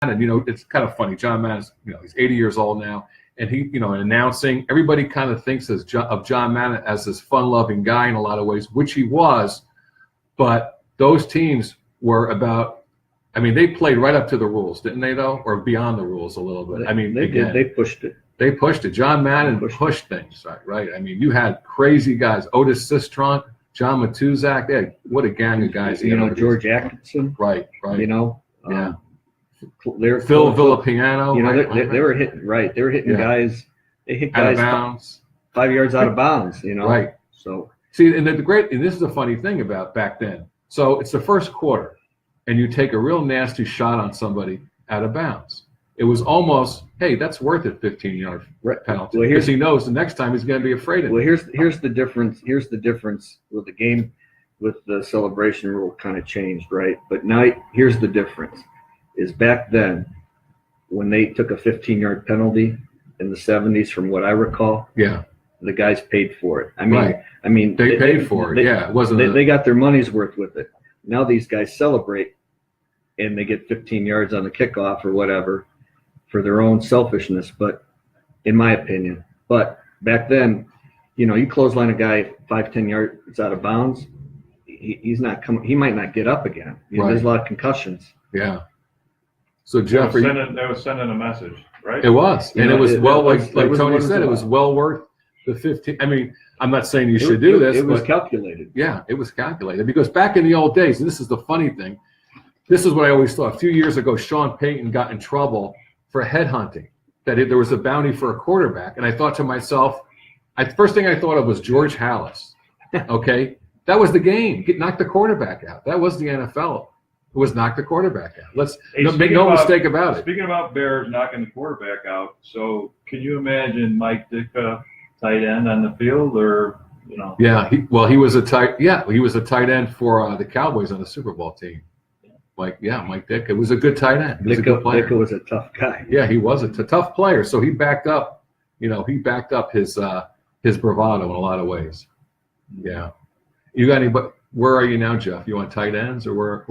And it's kind of funny. John Madden's, he's 80 years old now, and he, announcing. Everybody kind of thinks of John Madden as this fun-loving guy in a lot of ways, which he was. But those teams were about. I mean, they played right up to the rules, didn't they? Though, or beyond the rules a little bit. I mean, they did. They pushed it. They pushed it. John Madden pushed things, right? I mean, you had crazy guys: Otis Sistrunk, John Matuzak. What a gang of guys! George Atkinson. Right. Yeah. Phil Villapiano. They were hitting right. They were hitting guys. They hit guys out of bounds, 5 yards out of bounds. Right. So see, and and this is the funny thing about back then. So it's the first quarter, and you take a real nasty shot on somebody out of bounds. It was almost, hey, that's worth it, 15-yard penalty, because he knows the next time he's going to be afraid of it. Well, here's the difference. Here's the difference with the game, with the celebration rule kind of changed, right? But now here's the difference. Is back then, when they took a 15-yard penalty in the 70s, from what I recall, the guys paid for it. I mean, they paid for it. It wasn't. They got their money's worth with it. Now these guys celebrate, and they get 15 yards on the kickoff or whatever for their own selfishness. But in my opinion, but back then, you clothesline a guy 5-10 yards out of bounds, he's not coming. He might not get up again. There's a lot of concussions. Yeah. So Jeffrey, that was sending a message, right? It was, and it was like Tony said, it was well worth the 15. I mean, I'm not saying you should do this. It was calculated. Yeah, it was calculated, because back in the old days, and this is the funny thing, this is what I always thought. A few years ago, Sean Payton got in trouble for headhunting, that there was a bounty for a quarterback, and I thought to myself, first thing I thought of was George Halas. Okay, that was the game. Knock the quarterback out. That was the NFL. Who was knock the quarterback out. Let's make no mistake about it. Speaking about Bears knocking the quarterback out, so can you imagine Mike Ditka, tight end on the field, or Yeah, he was a tight end for the Cowboys on the Super Bowl team. Mike Ditka was a good tight end. Ditka was a tough guy. Yeah, he was a tough player. So he backed up, his bravado in a lot of ways. Yeah. You got anybody? Where are you now, Jeff? You want tight ends or where?